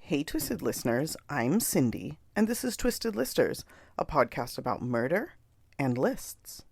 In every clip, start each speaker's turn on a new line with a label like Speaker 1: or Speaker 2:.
Speaker 1: Hey, Twisted listeners, I'm Cindy, and this is Twisted Listers, a podcast about murder and lists.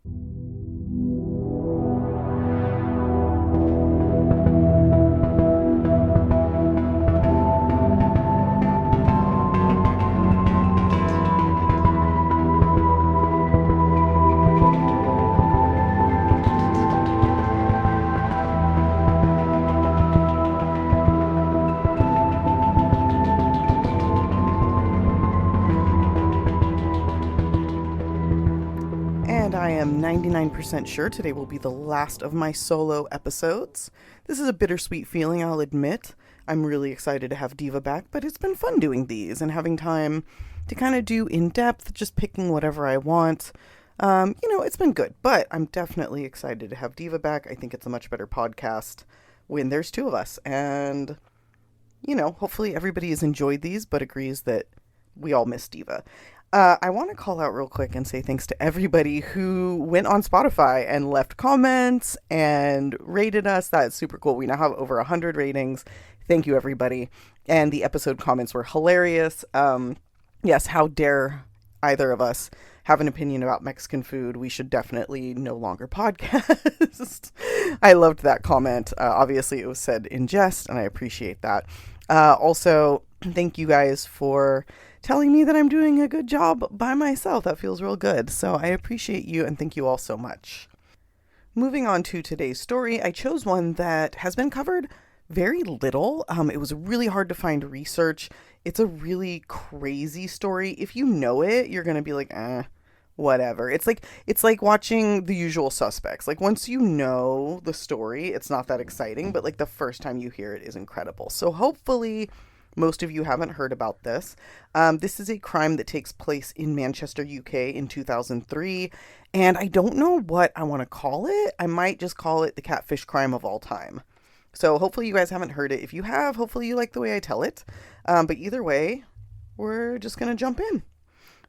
Speaker 1: And I am 99% sure today will be the last of my solo episodes. This is a bittersweet feeling, I'll admit. I'm really excited to have Diva back, but it's been fun doing these and having time to kind of do in-depth, just picking whatever I want. It's been good, but I'm definitely excited to have Diva back. I think it's a much better podcast when there's two of us. And, hopefully everybody has enjoyed these, but agrees that we all miss Diva. I want to call out real quick and say thanks to everybody who went on Spotify and left comments and rated us. That's super cool. We now have over 100 ratings. Thank you, everybody. And the episode comments were hilarious. Yes, how dare either of us have an opinion about Mexican food? We should definitely no longer podcast. I loved that comment. Obviously, it was said in jest, and I appreciate that. Also, thank you guys for telling me that I'm doing a good job by myself. That feels real good. So I appreciate you and thank you all so much. Moving on to today's story, I chose one that has been covered very little. It was really hard to find research. It's a really crazy story. If you know it, you're going to be like, whatever. It's like watching The Usual Suspects. Like once you know the story, it's not that exciting, but like the first time you hear it is incredible. So hopefully most of you haven't heard about this. This is a crime that takes place in Manchester, UK in 2003. And I don't know what I want to call it. I might just call it the catfish crime of all time. So hopefully you guys haven't heard it. If you have, hopefully you like the way I tell it. But either way, we're just going to jump in.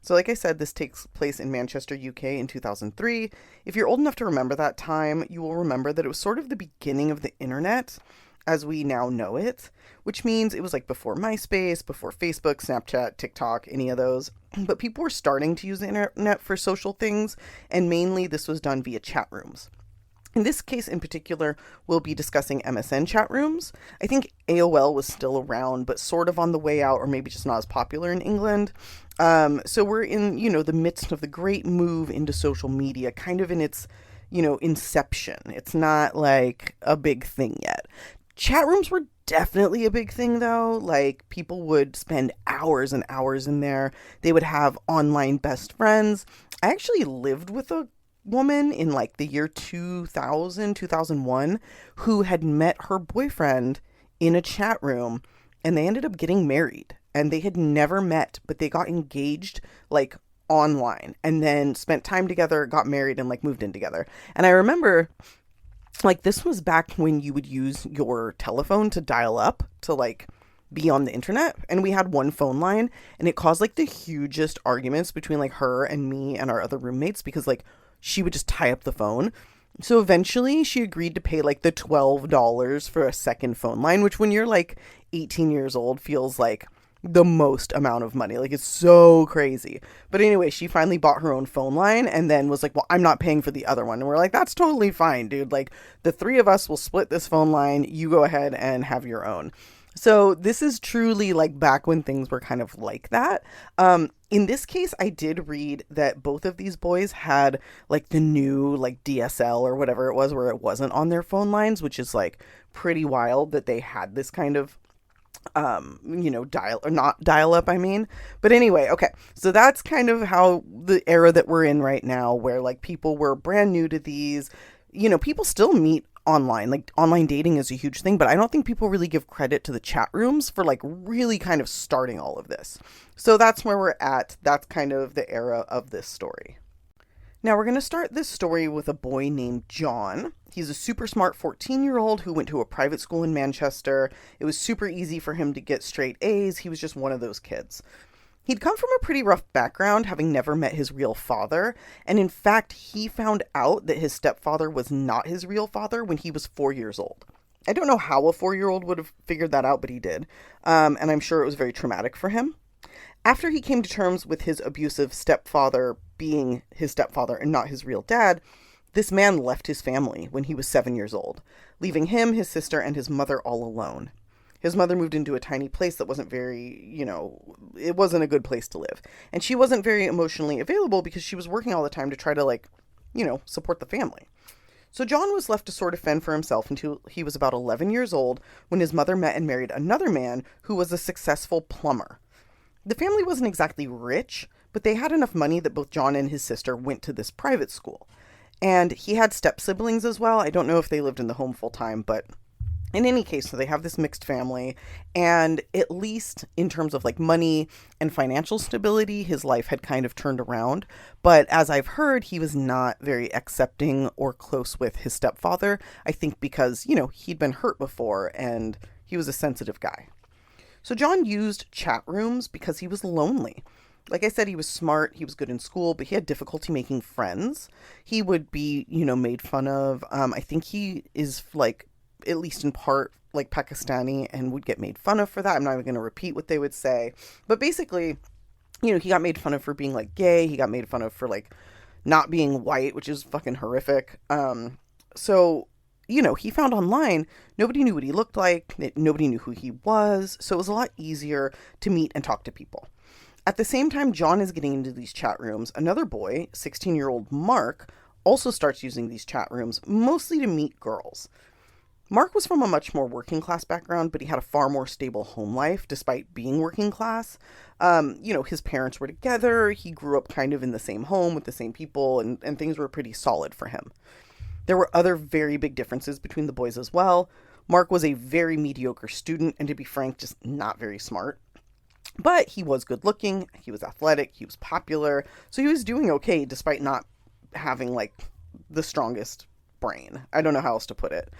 Speaker 1: So like I said, this takes place in Manchester, UK in 2003. If you're old enough to remember that time, you will remember that it was sort of the beginning of the internet as we now know it, which means it was like before MySpace, before Facebook, Snapchat, TikTok, any of those. But people were starting to use the internet for social things, and mainly this was done via chat rooms. In this case in particular, we'll be discussing MSN chat rooms. I think AOL was still around, but sort of on the way out, or maybe just not as popular in England. So we're in, the midst of the great move into social media, kind of in its, inception. It's not like a big thing yet. Chat rooms were definitely a big thing, though. Like, people would spend hours and hours in there. They would have online best friends. I actually lived with a woman in, like, the year 2000, 2001, who had met her boyfriend in a chat room, and they ended up getting married. And they had never met, but they got engaged, like, online, and then spent time together, got married, and, like, moved in together. And I remember, like, this was back when you would use your telephone to dial up to, like, be on the internet. And we had one phone line, and it caused, like, the hugest arguments between, like, her and me and our other roommates because, like, she would just tie up the phone. So eventually she agreed to pay, like, the $12 for a second phone line, which when you're, like, 18 years old feels like the most amount of money. Like, it's so crazy. But anyway, she finally bought her own phone line and then was like, well, I'm not paying for the other one. And we're like, that's totally fine, dude. Like, the three of us will split this phone line. You go ahead and have your own. So this is truly like back when things were kind of like that. In this case, I did read that both of these boys had like the new like DSL or whatever it was where it wasn't on their phone lines, which is like pretty wild that they had this kind of dial up, I mean. But anyway, okay. So that's kind of how the era that we're in right now, where like people were brand new to these, people still meet online. Like online dating is a huge thing, but I don't think people really give credit to the chat rooms for like really kind of starting all of this. So that's where we're at. That's kind of the era of this story. Now we're going to start this story with a boy named John. He's a super smart 14-year-old who went to a private school in Manchester. It was super easy for him to get straight A's. He was just one of those kids. He'd come from a pretty rough background, having never met his real father. And in fact, he found out that his stepfather was not his real father when he was 4 years old. I don't know how a 4-year-old would have figured that out, but he did. And I'm sure it was very traumatic for him. After he came to terms with his abusive stepfather being his stepfather and not his real dad, this man left his family when he was 7 years old, leaving him, his sister, and his mother all alone. His mother moved into a tiny place that wasn't very, it wasn't a good place to live. And she wasn't very emotionally available because she was working all the time to try to, support the family. So John was left to sort of fend for himself until he was about 11 years old when his mother met and married another man who was a successful plumber. The family wasn't exactly rich, but they had enough money that both John and his sister went to this private school. And he had step-siblings as well. I don't know if they lived in the home full-time, but in any case, so they have this mixed family, and at least in terms of money and financial stability, his life had kind of turned around. But as I've heard, he was not very accepting or close with his stepfather. I think because, he'd been hurt before and he was a sensitive guy. So John used chat rooms because he was lonely. Like I said, he was smart, he was good in school, but he had difficulty making friends. He would be, made fun of. I think he is at least in part, Pakistani and would get made fun of for that. I'm not even going to repeat what they would say. But basically, he got made fun of for being, gay. He got made fun of for, not being white, which is fucking horrific. So, he found online, nobody knew what he looked like. Nobody knew who he was. So it was a lot easier to meet and talk to people. At the same time John is getting into these chat rooms, another boy, 16-year-old Mark, also starts using these chat rooms, mostly to meet girls. Mark was from a much more working class background, but he had a far more stable home life despite being working class. His parents were together. He grew up kind of in the same home with the same people, and things were pretty solid for him. There were other very big differences between the boys as well. Mark was a very mediocre student, and to be frank, just not very smart. But he was good looking, he was athletic, he was popular, so he was doing okay despite not having, the strongest brain. I don't know how else to put it.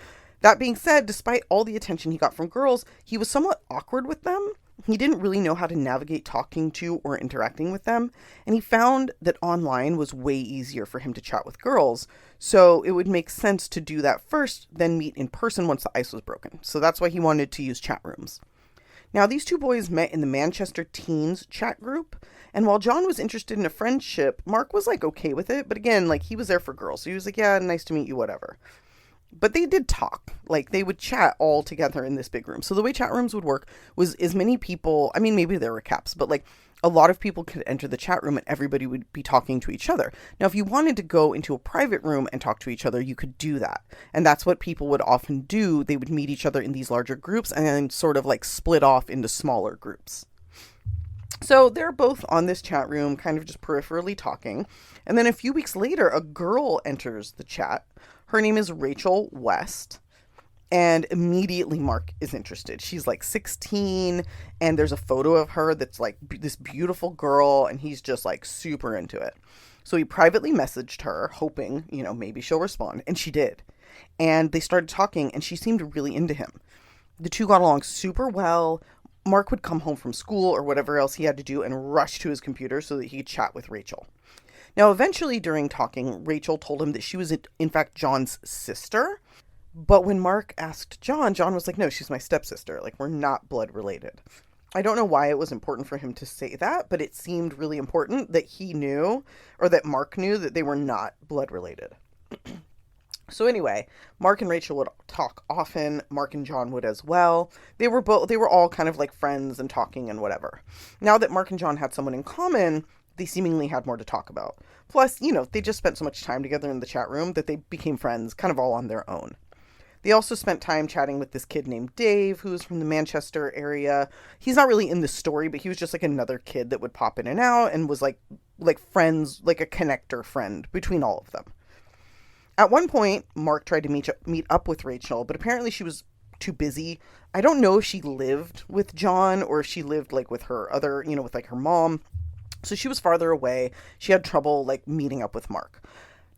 Speaker 1: That being said, despite all the attention he got from girls, he was somewhat awkward with them. He didn't really know how to navigate talking to or interacting with them, and he found that online was way easier for him to chat with girls, so it would make sense to do that first, then meet in person once the ice was broken. So that's why he wanted to use chat rooms. Now, these two boys met in the Manchester Teens chat group, and while John was interested in a friendship, Mark was, okay with it, but again, he was there for girls, so he was yeah, nice to meet you, whatever. But they did talk. They would chat all together in this big room. So the way chat rooms would work was as many people, I mean, maybe there were caps, but a lot of people could enter the chat room and everybody would be talking to each other. Now, if you wanted to go into a private room and talk to each other, you could do that. And that's what people would often do. They would meet each other in these larger groups and then sort of split off into smaller groups. So they're both on this chat room, kind of just peripherally talking. And then a few weeks later, a girl enters the chat. Her name is Rachel West, and immediately Mark is interested. She's 16, and there's a photo of her that's this beautiful girl, and he's just super into it. So he privately messaged her, hoping, maybe she'll respond, and she did. And they started talking, and she seemed really into him. The two got along super well. Mark would come home from school or whatever else he had to do and rush to his computer so that he could chat with Rachel. Now, eventually during talking, Rachel told him that she was in fact John's sister. But when Mark asked John, John was no, she's my stepsister. We're not blood related. I don't know why it was important for him to say that, but it seemed really important that he knew, or that Mark knew, that they were not blood related. So anyway, Mark and Rachel would talk often. Mark and John would as well. They were all kind of friends and talking and whatever. Now that Mark and John had someone in common, they seemingly had more to talk about. Plus, they just spent so much time together in the chat room that they became friends kind of all on their own. They also spent time chatting with this kid named Dave, who was from the Manchester area. He's not really in the story, but he was just another kid that would pop in and out and was like friends, a connector friend between all of them. At one point, Mark tried to meet up with Rachel, but apparently she was too busy. I don't know if she lived with John or if she lived with her other, with her mom. So she was farther away. She had trouble meeting up with Mark.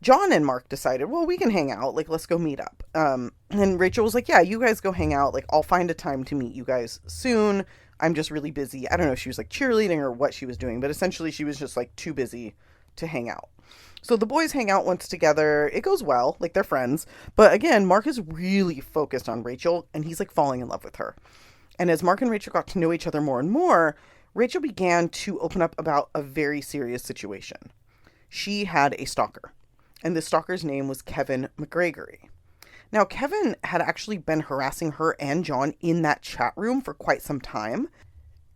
Speaker 1: John and Mark decided, well, we can hang out. Let's go meet up. And Rachel was yeah, you guys go hang out. I'll find a time to meet you guys soon. I'm just really busy. I don't know if she was cheerleading or what she was doing, but essentially she was just too busy to hang out. So the boys hang out once together. It goes well, like they're friends. But again, Mark is really focused on Rachel and he's like falling in love with her. And as Mark and Rachel got to know each other more and more, Rachel began to open up about a very serious situation. She had a stalker, and the stalker's name was Kevin McGregory. Now, Kevin had actually been harassing her and John in that chat room for quite some time.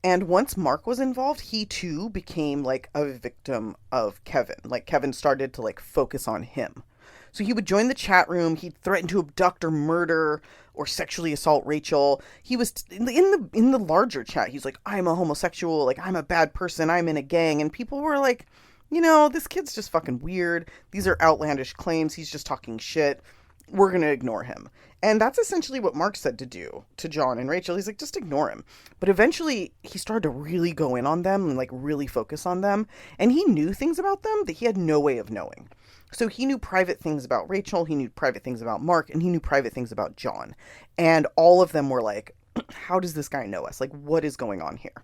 Speaker 1: And once Mark was involved, he too became like a victim of Kevin. Like Kevin started to like focus on him. So he would join the chat room. He'd threaten to abduct or murder or sexually assault Rachel. He was in the larger chat. He's like, I'm a homosexual. Like, I'm a bad person. I'm in a gang. And people were like, this kid's just fucking weird. These are outlandish claims. He's just talking shit. We're going to ignore him. And that's essentially what Mark said to do to John and Rachel. He's like, just ignore him. But eventually he started to really go in on them and like really focus on them. And he knew things about them that he had no way of knowing. So he knew private things about Rachel, he knew private things about Mark, and he knew private things about John. And all of them were like, how does this guy know us? Like, what is going on here?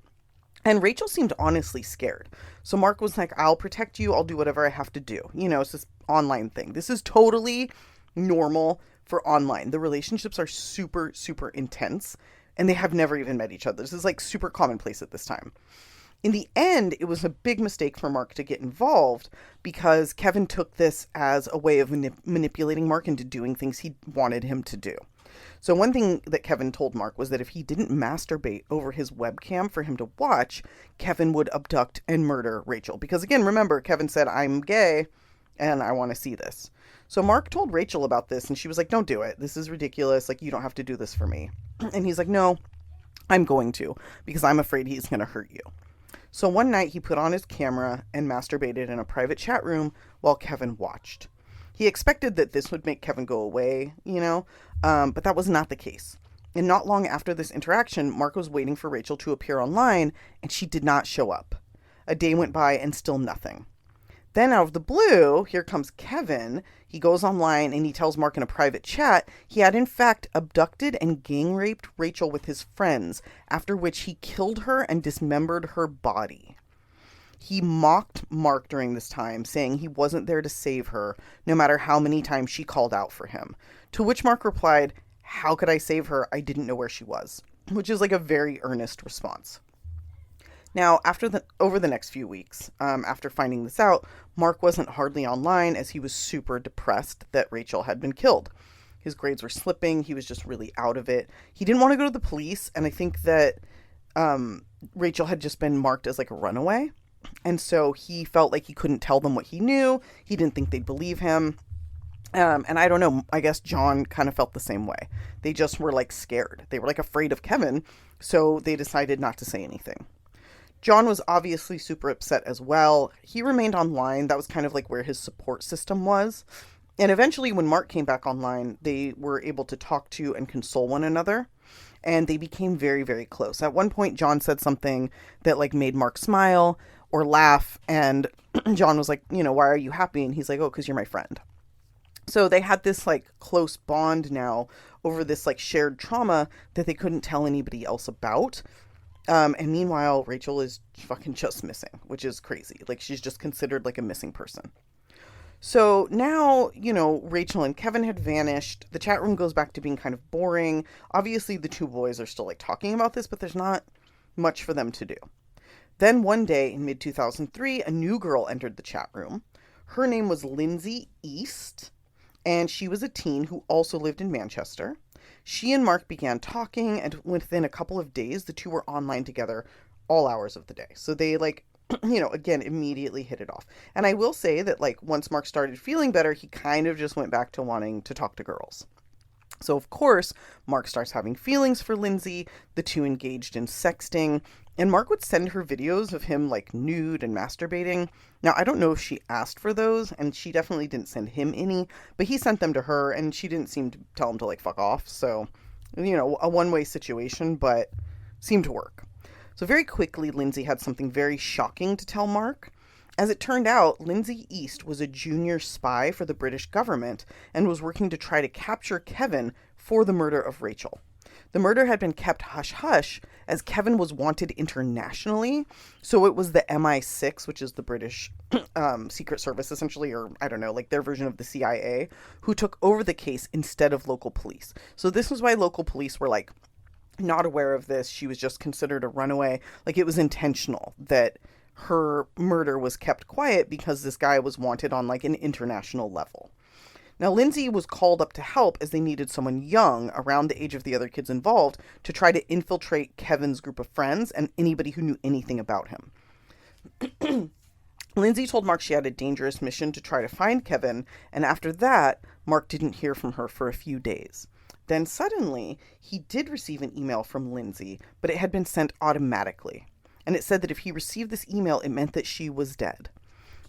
Speaker 1: And Rachel seemed honestly scared. So Mark was like, I'll protect you. I'll do whatever I have to do. It's this online thing. This is totally normal for online. The relationships are super, super intense, and they have never even met each other. This is like super commonplace at this time. In the end, it was a big mistake for Mark to get involved because Kevin took this as a way of manipulating Mark into doing things he wanted him to do. So one thing that Kevin told Mark was that if he didn't masturbate over his webcam for him to watch, Kevin would abduct and murder Rachel. Because again, remember, Kevin said, I'm gay and I want to see this. So Mark told Rachel about this and she was like, don't do it. This is ridiculous. Like, you don't have to do this for me. And he's like, no, I'm going to, because I'm afraid he's going to hurt you. So one night he put on his camera and masturbated in a private chat room while Kevin watched. He expected that this would make Kevin go away, but that was not the case. And not long after this interaction, Mark was waiting for Rachel to appear online and she did not show up. A day went by and still nothing. Then out of the blue, here comes Kevin. He goes online and he tells Mark in a private chat he had in fact abducted and gang raped Rachel with his friends, after which he killed her and dismembered her body. He mocked Mark during this time, saying he wasn't there to save her, no matter how many times she called out for him. To which Mark replied, how could I save her? I didn't know where she was. Which is like a very earnest response. Now, over the next few weeks, after finding this out, Mark wasn't hardly online as he was super depressed that Rachel had been killed. His grades were slipping. He was just really out of it. He didn't want to go to the police. And I think that Rachel had just been marked as like a runaway. And so he felt like he couldn't tell them what he knew. He didn't think they'd believe him. And I don't know, I guess John kind of felt the same way. They just were like scared. They were like afraid of Kevin. So they decided not to say anything. John was obviously super upset as well. He remained online. That was kind of like where his support system was. And eventually when Mark came back online, they were able to talk to and console one another. And they became very, very close. At one point, John said something that like made Mark smile or laugh. And John was like, why are you happy? And he's like, oh, because you're my friend. So they had this like close bond now over this like shared trauma that they couldn't tell anybody else about. And meanwhile, Rachel is fucking just missing, which is crazy. Like, she's just considered like a missing person. So now, Rachel and Kevin had vanished. The chat room goes back to being kind of boring. Obviously, the two boys are still like talking about this, but there's not much for them to do. Then one day in mid-2003, a new girl entered the chat room. Her name was Lindsay East, and she was a teen who also lived in Manchester. She and Mark began talking, and within a couple of days, the two were online together all hours of the day. So they again, immediately hit it off. And I will say that like once Mark started feeling better, he kind of just went back to wanting to talk to girls. So of course, Mark starts having feelings for Lindsay. The two engaged in sexting, and Mark would send her videos of him like nude and masturbating. Now, I don't know if she asked for those, and she definitely didn't send him any, but he sent them to her, and she didn't seem to tell him to like fuck off. So, a one-way situation, but seemed to work. So very quickly, Lindsay had something very shocking to tell Mark. As it turned out, Lindsay East was a junior spy for the British government and was working to try to capture Kevin for the murder of Rachel. The murder had been kept hush-hush as Kevin was wanted internationally. So it was the MI6, which is the British Secret Service, essentially, or I don't know, like their version of the CIA, who took over the case instead of local police. So this was why local police were like not aware of this. She was just considered a runaway. Like it was intentional that her murder was kept quiet because this guy was wanted on like an international level. Now, Lindsay was called up to help as they needed someone young around the age of the other kids involved to try to infiltrate Kevin's group of friends and anybody who knew anything about him. Lindsay told Mark she had a dangerous mission to try to find Kevin, and after that, Mark didn't hear from her for a few days. Then suddenly, he did receive an email from Lindsay, but it had been sent automatically. And it said that if he received this email, it meant that she was dead.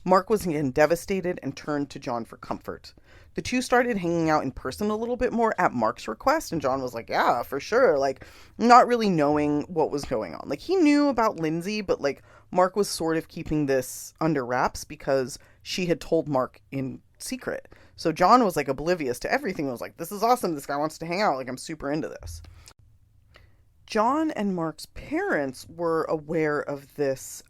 Speaker 1: Mark was again devastated and turned to John for comfort. The two started hanging out in person a little bit more at Mark's request, and John was like, yeah, for sure, like, not really knowing what was going on. Like, he knew about Lindsay, but, like, Mark was sort of keeping this under wraps because she had told Mark in secret. So John was, like, oblivious to everything. He was like, this is awesome, this guy wants to hang out, like, I'm super into this. John and Mark's parents were aware of this,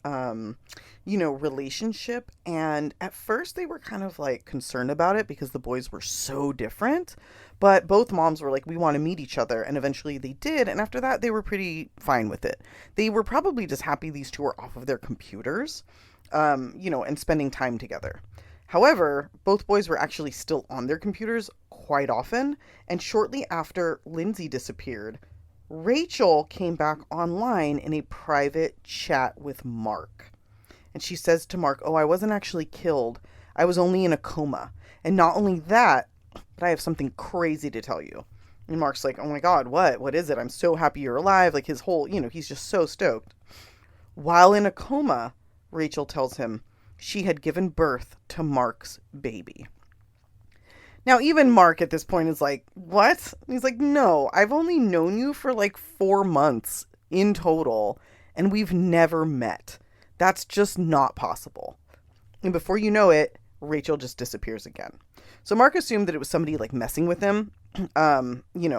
Speaker 1: relationship. And at first they were kind of like concerned about it because the boys were so different. But both moms were like, we want to meet each other. And eventually they did. And after that, they were pretty fine with it. They were probably just happy these two were off of their computers, and spending time together. However, both boys were actually still on their computers quite often. And shortly after Lindsay disappeared, Rachel came back online in a private chat with Mark. And she says to Mark, I wasn't actually killed. I was only in a coma. And not only that, but I have something crazy to tell you. And Mark's like, oh my God, what? What is it? I'm so happy you're alive. Like his whole, he's just so stoked. While in a coma, Rachel tells him she had given birth to Mark's baby. Now, even Mark at this point is like, what? He's like, no, I've only known you for like 4 months in total, and we've never met. That's just not possible. And before you know it, Rachel just disappears again. So Mark assumed that it was somebody like messing with him,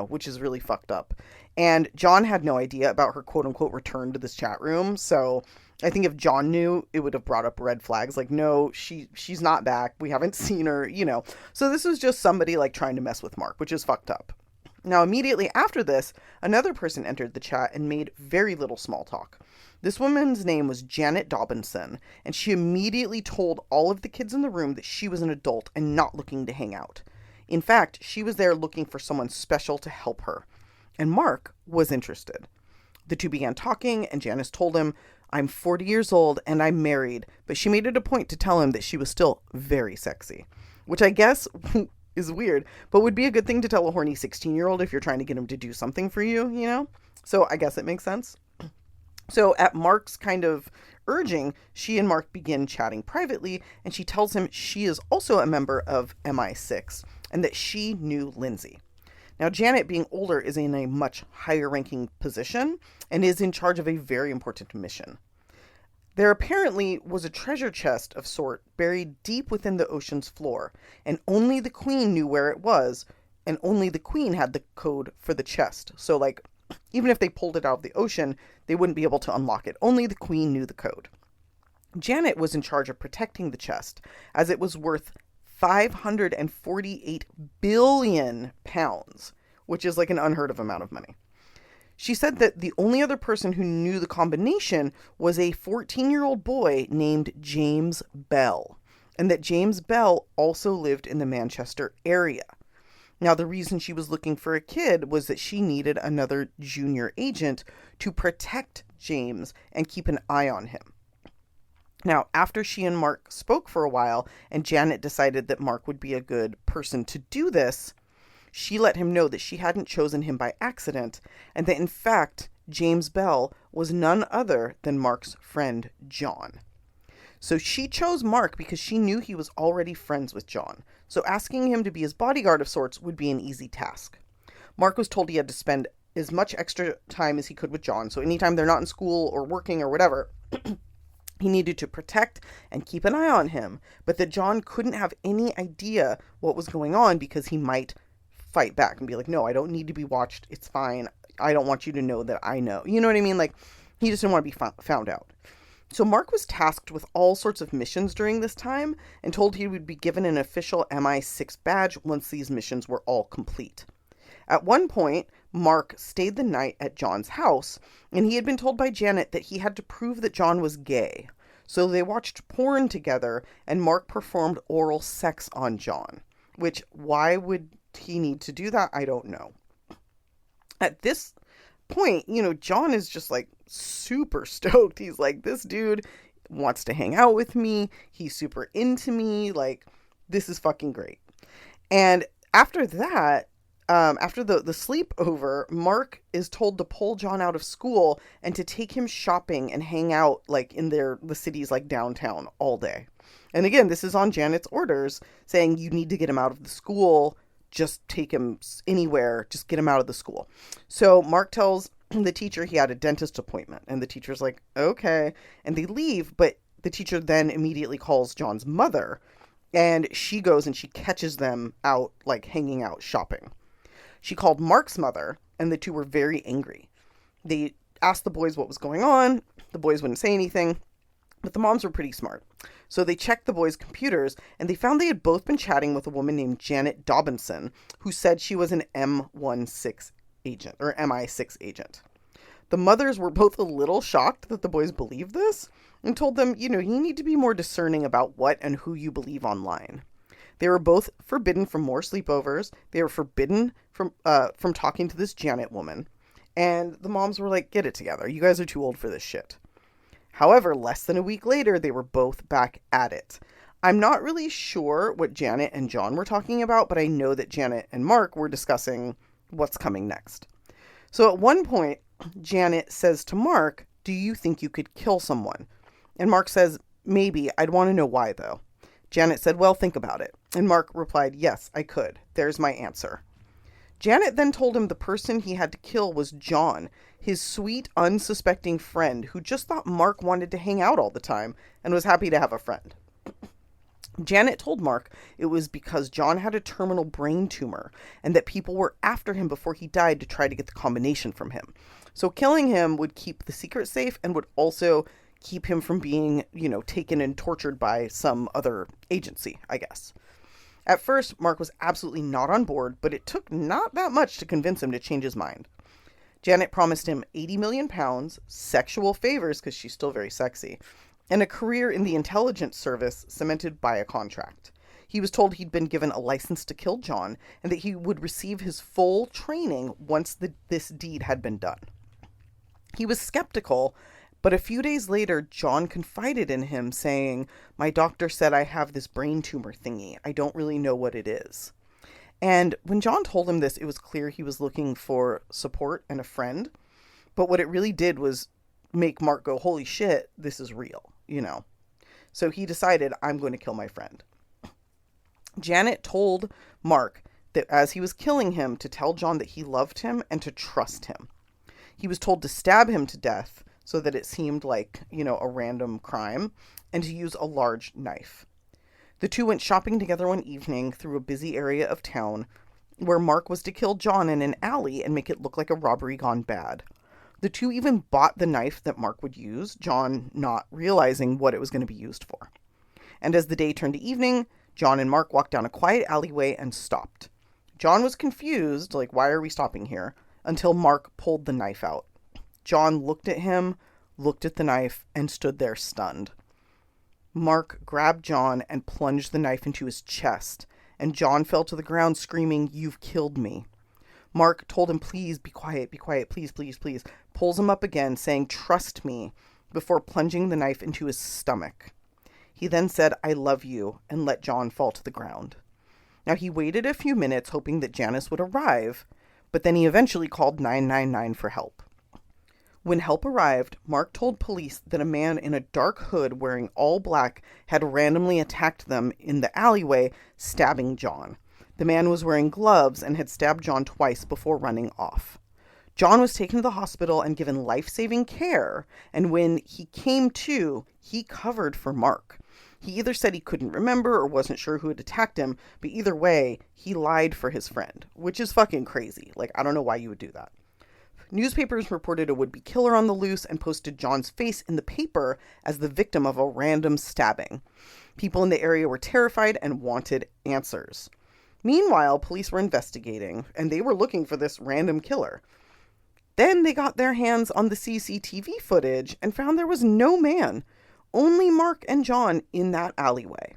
Speaker 1: which is really fucked up. And John had no idea about her quote unquote return to this chat room. So I think if John knew, it would have brought up red flags. Like, no, she's not back. We haven't seen her, So this was just somebody like trying to mess with Mark, which is fucked up. Now, immediately after this, another person entered the chat and made very little small talk. This woman's name was Janet Dobinson, and she immediately told all of the kids in the room that she was an adult and not looking to hang out. In fact, she was there looking for someone special to help her. And Mark was interested. The two began talking, and Janice told him, I'm 40 years old and I'm married, but she made it a point to tell him that she was still very sexy, which I guess is weird, but would be a good thing to tell a horny 16-year-old if you're trying to get him to do something for you, So I guess it makes sense. So at Mark's kind of urging, she and Mark begin chatting privately, and she tells him she is also a member of MI6 and that she knew Lindsay. Now, Janet, being older, is in a much higher ranking position and is in charge of a very important mission. There apparently was a treasure chest of sort buried deep within the ocean's floor, and only the queen knew where it was, and only the queen had the code for the chest. So, like, even if they pulled it out of the ocean, they wouldn't be able to unlock it. Only the queen knew the code. Janet was in charge of protecting the chest, as it was worth 548 billion pounds, which is like an unheard of amount of money. She said that the only other person who knew the combination was a 14-year-old boy named James Bell, and that James Bell also lived in the Manchester area. Now, the reason she was looking for a kid was that she needed another junior agent to protect James and keep an eye on him. Now, after she and Mark spoke for a while, and Janet decided that Mark would be a good person to do this, she let him know that she hadn't chosen him by accident, and that in fact, James Bell was none other than Mark's friend, John. So she chose Mark because she knew he was already friends with John, so asking him to be his bodyguard of sorts would be an easy task. Mark was told he had to spend as much extra time as he could with John, so anytime they're not in school or working or whatever, he needed to protect and keep an eye on him, but that John couldn't have any idea what was going on because he might fight back and be like, no, I don't need to be watched. It's fine. I don't want you to know that I know. You know what I mean? Like, he just didn't want to be found out. So Mark was tasked with all sorts of missions during this time and told he would be given an official MI6 badge once these missions were all complete. At one point, Mark stayed the night at John's house, and he had been told by Janet that he had to prove that John was gay. So they watched porn together, and Mark performed oral sex on John. Which, why would he need to do that? I don't know. At this point, John is just like super stoked. He's like, this dude wants to hang out with me. He's super into me. Like, this is fucking great. And after that, after the sleepover, Mark is told to pull John out of school and to take him shopping and hang out like in the city's like downtown all day. And again, this is on Janet's orders saying you need to get him out of the school. Just take him anywhere. Just get him out of the school. So Mark tells the teacher he had a dentist appointment, and the teacher's like, okay. And they leave, but the teacher then immediately calls John's mother, and she goes and she catches them out, like hanging out shopping. She called Mark's mother, and the two were very angry. They asked the boys what was going on. The boys wouldn't say anything, but the moms were pretty smart. So they checked the boys' computers, and they found they had both been chatting with a woman named Janet Dobinson, who said she was an M16 agent, or MI6 agent. The mothers were both a little shocked that the boys believed this, and told them, you need to be more discerning about what and who you believe online. They were both forbidden from more sleepovers. They were forbidden from talking to this Janet woman. And the moms were like, get it together. You guys are too old for this shit. However, less than a week later, they were both back at it. I'm not really sure what Janet and John were talking about, but I know that Janet and Mark were discussing what's coming next. So at one point, Janet says to Mark, do you think you could kill someone? And Mark says, maybe. I'd want to know why, though. Janet said, well, think about it. And Mark replied, yes, I could. There's my answer. Janet then told him the person he had to kill was John, his sweet, unsuspecting friend who just thought Mark wanted to hang out all the time and was happy to have a friend. Janet told Mark it was because John had a terminal brain tumor and that people were after him before he died to try to get the combination from him. So killing him would keep the secret safe and would also keep him from being, taken and tortured by some other agency, I guess. At first, Mark was absolutely not on board, but it took not that much to convince him to change his mind. Janet promised him 80 million pounds, sexual favors, because she's still very sexy, and a career in the intelligence service cemented by a contract. He was told he'd been given a license to kill John, and that he would receive his full training once this deed had been done. He was skeptical, but a few days later, John confided in him, saying, my doctor said I have this brain tumor thingy. I don't really know what it is. And when John told him this, it was clear he was looking for support and a friend. But what it really did was make Mark go, holy shit, this is real, So he decided, I'm going to kill my friend. Janet told Mark that as he was killing him, to tell John that he loved him and to trust him. He was told to stab him to death so that it seemed like, a random crime, and to use a large knife. The two went shopping together one evening through a busy area of town where Mark was to kill John in an alley and make it look like a robbery gone bad. The two even bought the knife that Mark would use, John not realizing what it was going to be used for. And as the day turned to evening, John and Mark walked down a quiet alleyway and stopped. John was confused, like, why are we stopping here? Until Mark pulled the knife out. John looked at him, looked at the knife, and stood there stunned. Mark grabbed John and plunged the knife into his chest, and John fell to the ground screaming, "You've killed me." Mark told him, "Please be quiet, please, please, please," pulls him up again, saying, "Trust me," before plunging the knife into his stomach. He then said, "I love you," and let John fall to the ground. Now he waited a few minutes hoping that Janice would arrive, but then he eventually called 999 for help. When help arrived, Mark told police that a man in a dark hood wearing all black had randomly attacked them in the alleyway, stabbing John. The man was wearing gloves and had stabbed John twice before running off. John was taken to the hospital and given life-saving care, and when he came to, he covered for Mark. He either said he couldn't remember or wasn't sure who had attacked him, but either way, he lied for his friend, which is fucking crazy. Like, I don't know why you would do that. Newspapers reported a would-be killer on the loose and posted John's face in the paper as the victim of a random stabbing. People in the area were terrified and wanted answers. Meanwhile, police were investigating, and they were looking for this random killer. Then they got their hands on the CCTV footage and found there was no man, only Mark and John in that alleyway.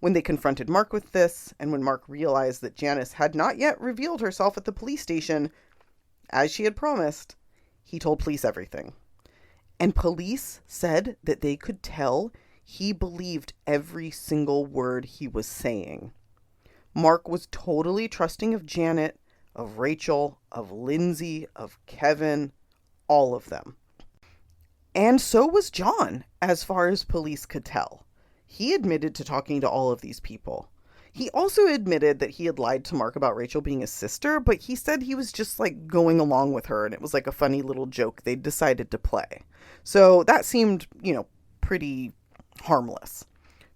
Speaker 1: When they confronted Mark with this, and when Mark realized that Janice had not yet revealed herself at the police station, as she had promised, he told police everything. And police said that they could tell he believed every single word he was saying. Mark was totally trusting of Janet, of Rachel, of Lindsay, of Kevin, all of them. And so was John, as far as police could tell. He admitted to talking to all of these people. He also admitted that he had lied to Mark about Rachel being his sister, but he said he was just like going along with her, and it was like a funny little joke they'd decided to play. So that seemed, pretty harmless.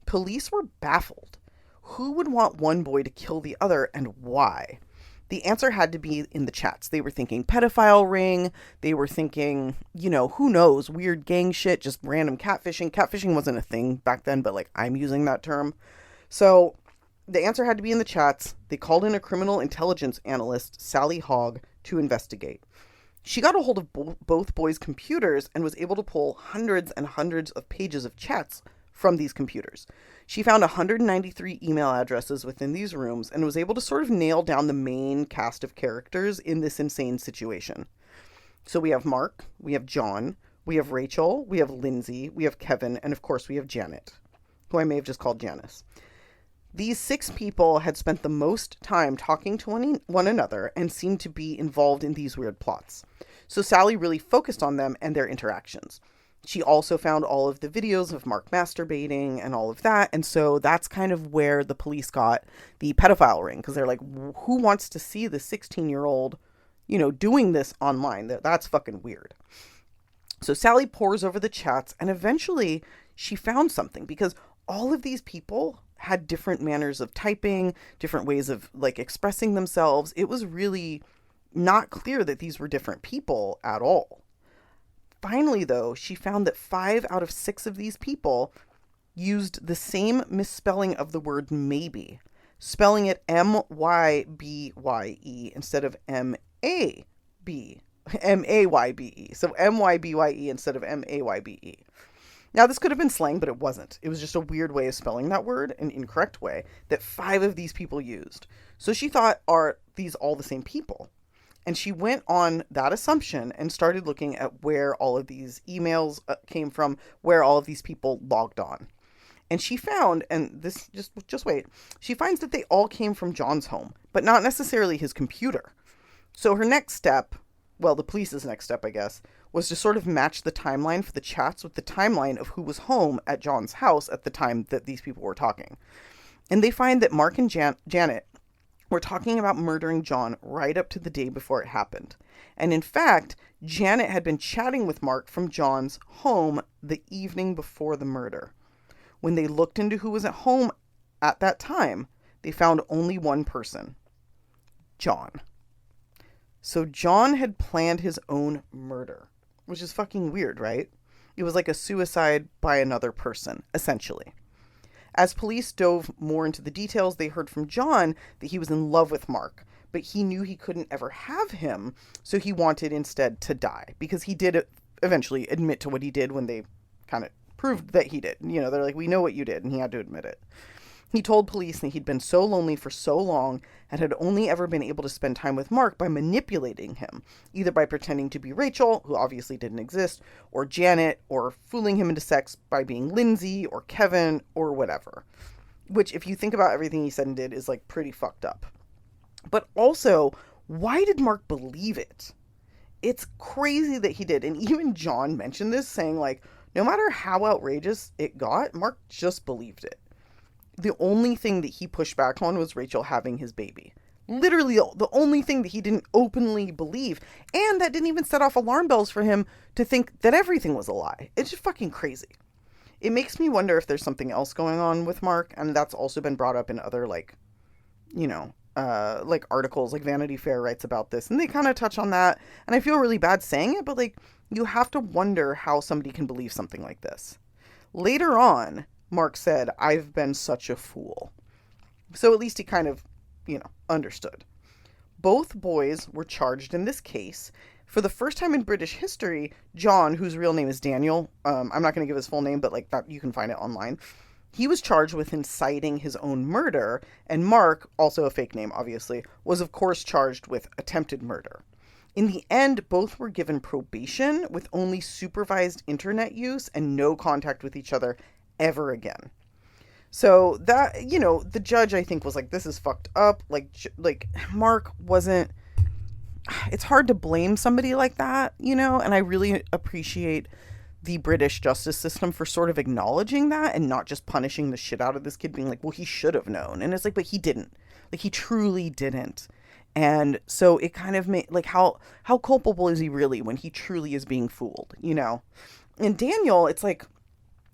Speaker 1: Police were baffled. Who would want one boy to kill the other, and why? The answer had to be in the chats. They were thinking pedophile ring. They were thinking, who knows, weird gang shit, just random catfishing. Catfishing wasn't a thing back then, but I'm using that term. So the answer had to be in the chats. They called in a criminal intelligence analyst, Sally Hogg, to investigate. She got a hold of both boys' computers and was able to pull hundreds and hundreds of pages of chats from these computers. She found 193 email addresses within these rooms and was able to sort of nail down the main cast of characters in this insane situation. So we have Mark, we have John, we have Rachel, we have Lindsay, we have Kevin, and of course we have Janet, who I may have just called Janice. These 6 people had spent the most time talking to one another and seemed to be involved in these weird plots. So Sally really focused on them and their interactions. She also found all of the videos of Mark masturbating and all of that. And so that's kind of where the police got the pedophile ring. Because they're like, who wants to see the 16-year-old, doing this online? That's fucking weird. So Sally pores over the chats and eventually she found something. Because all of these people had different manners of typing, different ways of expressing themselves. It was really not clear that these were different people at all. Finally, though, she found that 5 out of 6 of these people used the same misspelling of the word maybe, spelling it M-Y-B-Y-E instead of M-A-Y-B-E. So M-Y-B-Y-E instead of M-A-Y-B-E. Now, this could have been slang, but it wasn't. It was just a weird way of spelling that word, an incorrect way, that 5 of these people used. So she thought, are these all the same people? And she went on that assumption and started looking at where all of these emails came from, where all of these people logged on. And she found, and this, just wait, she finds that they all came from John's home, but not necessarily his computer. So her next step, well, the police's next step, I guess, was to sort of match the timeline for the chats with the timeline of who was home at John's house at the time that these people were talking. And they find that Mark and Janet were talking about murdering John right up to the day before it happened. And in fact, Janet had been chatting with Mark from John's home the evening before the murder. When they looked into who was at home at that time, they found only one person, John. So John had planned his own murder, which is fucking weird, right? It was like a suicide by another person, essentially. As police dove more into the details, they heard from John that he was in love with Mark, but he knew he couldn't ever have him, so he wanted instead to die, because he did eventually admit to what he did when they kind of proved that he did. They're like, we know what you did, and he had to admit it. He told police that he'd been so lonely for so long and had only ever been able to spend time with Mark by manipulating him, either by pretending to be Rachel, who obviously didn't exist, or Janet, or fooling him into sex by being Lindsay or Kevin or whatever. Which, if you think about everything he said and did, is pretty fucked up. But also, why did Mark believe it? It's crazy that he did. And even John mentioned this, saying no matter how outrageous it got, Mark just believed it. The only thing that he pushed back on was Rachel having his baby. Literally the only thing that he didn't openly believe. And that didn't even set off alarm bells for him to think that everything was a lie. It's just fucking crazy. It makes me wonder if there's something else going on with Mark. And that's also been brought up in other like articles, like Vanity Fair writes about this, and they kind of touch on that. And I feel really bad saying it, but like you have to wonder how somebody can believe something like this. Later on, Mark said, "I've been such a fool." So at least he kind of, understood. Both boys were charged in this case. For the first time in British history, John, whose real name is Daniel, I'm not going to give his full name, but like that, you can find it online. He was charged with inciting his own murder, and Mark, also a fake name, obviously, was of course charged with attempted murder. In the end, both were given probation with only supervised internet use and no contact with each other ever again. So that, the judge, I think, was like, this is fucked up. Like Mark wasn't, it's hard to blame somebody like that, and I really appreciate the British justice system for sort of acknowledging that and not just punishing the shit out of this kid, being like, well, he should have known. And it's like, but he didn't. Like, he truly didn't. And so it kind of made, like, how culpable is he really when he truly is being fooled, And Daniel, it's like,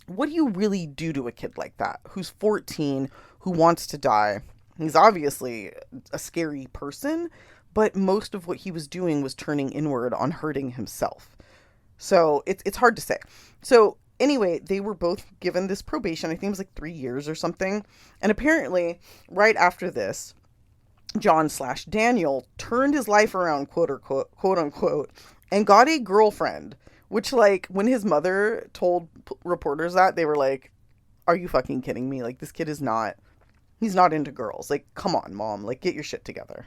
Speaker 1: what do you really do to a kid like that who's 14, who wants to die? He's obviously a scary person, but most of what he was doing was turning inward on hurting himself. So it's hard to say. So anyway, they were both given this probation. I think it was like 3 years or something. And apparently, right after this, John/Daniel turned his life around, quote unquote, and got a girlfriend. Which, like, when his mother told reporters that, they were like, "Are you fucking kidding me? Like, this kid he's not into girls. Like, come on, mom. Like, get your shit together."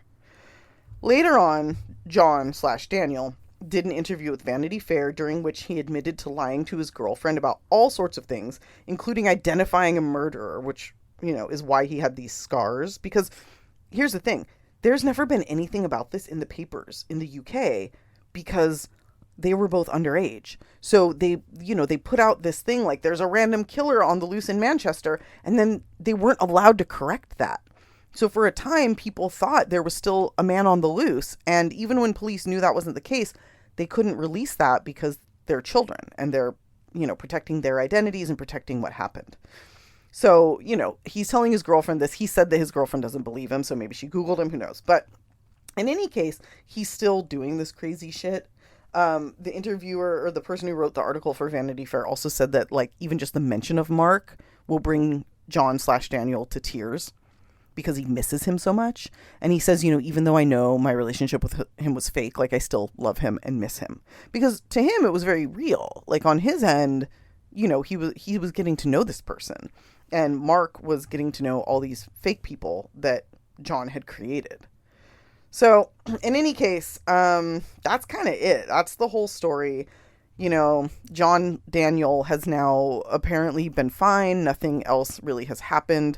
Speaker 1: Later on, John/Daniel did an interview with Vanity Fair during which he admitted to lying to his girlfriend about all sorts of things, including identifying a murderer, which, is why he had these scars. Because here's the thing. There's never been anything about this in the papers in the UK because they were both underage. So they put out this thing like there's a random killer on the loose in Manchester, and then they weren't allowed to correct that. So for a time, people thought there was still a man on the loose. And even when police knew that wasn't the case, they couldn't release that because they're children and they're, protecting their identities and protecting what happened. So, he's telling his girlfriend this. He said that his girlfriend doesn't believe him. So maybe she Googled him. Who knows? But in any case, he's still doing this crazy shit. The interviewer or the person who wrote the article for Vanity Fair also said that, like, even just the mention of Mark will bring John/Daniel to tears because he misses him so much. And he says, even though I know my relationship with him was fake, like, I still love him and miss him. Because to him, it was very real. Like, on his end, he was getting to know this person. And Mark was getting to know all these fake people that John had created. So, in any case, that's kind of it. That's the whole story. John Daniel has now apparently been fine. Nothing else really has happened.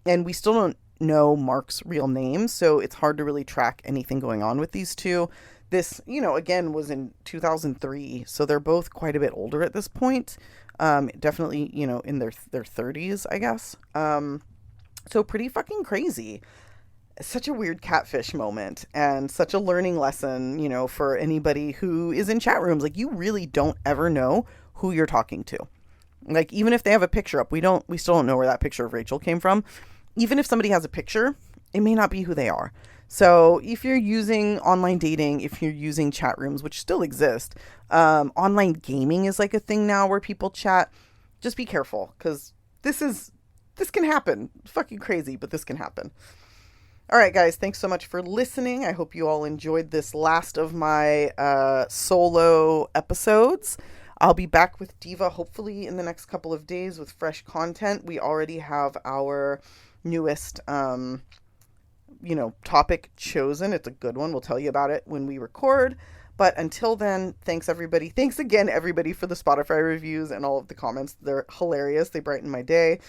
Speaker 1: And we still don't know Mark's real name, so it's hard to really track anything going on with these two. This, again, was in 2003, so they're both quite a bit older at this point. Definitely, in their 30s, I guess. So pretty fucking crazy. Such a weird catfish moment and such a learning lesson, for anybody who is in chat rooms. Like, you really don't ever know who you're talking to. Like, even if they have a picture up, we still don't know where that picture of Rachel came from. Even if somebody has a picture, it may not be who they are. So if you're using online dating, if you're using chat rooms, which still exist, online gaming is like a thing now where people chat. Just be careful, because this can happen. Fucking crazy, but this can happen. All right, guys, thanks so much for listening. I hope you all enjoyed this last of my solo episodes. I'll be back with Diva hopefully in the next couple of days with fresh content. We already have our newest, topic chosen. It's a good one. We'll tell you about it when we record. But until then, thanks everybody. Thanks again, everybody, for the Spotify reviews and all of the comments. They're hilarious. They brighten my day.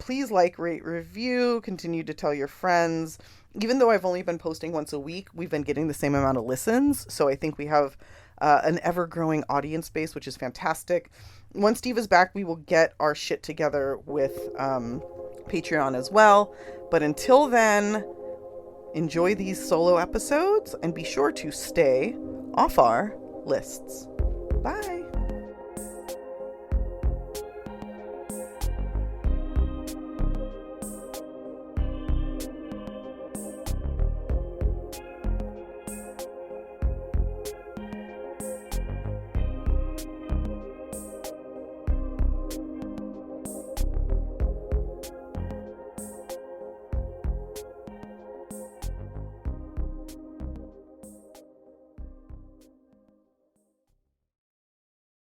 Speaker 1: Please like, rate, review. Continue to tell your friends. Even though I've only been posting once a week, we've been getting the same amount of listens. So I think we have an ever-growing audience base, which is fantastic. Once Steve is back, we will get our shit together with Patreon as well. But until then, enjoy these solo episodes and be sure to stay off our lists. Bye.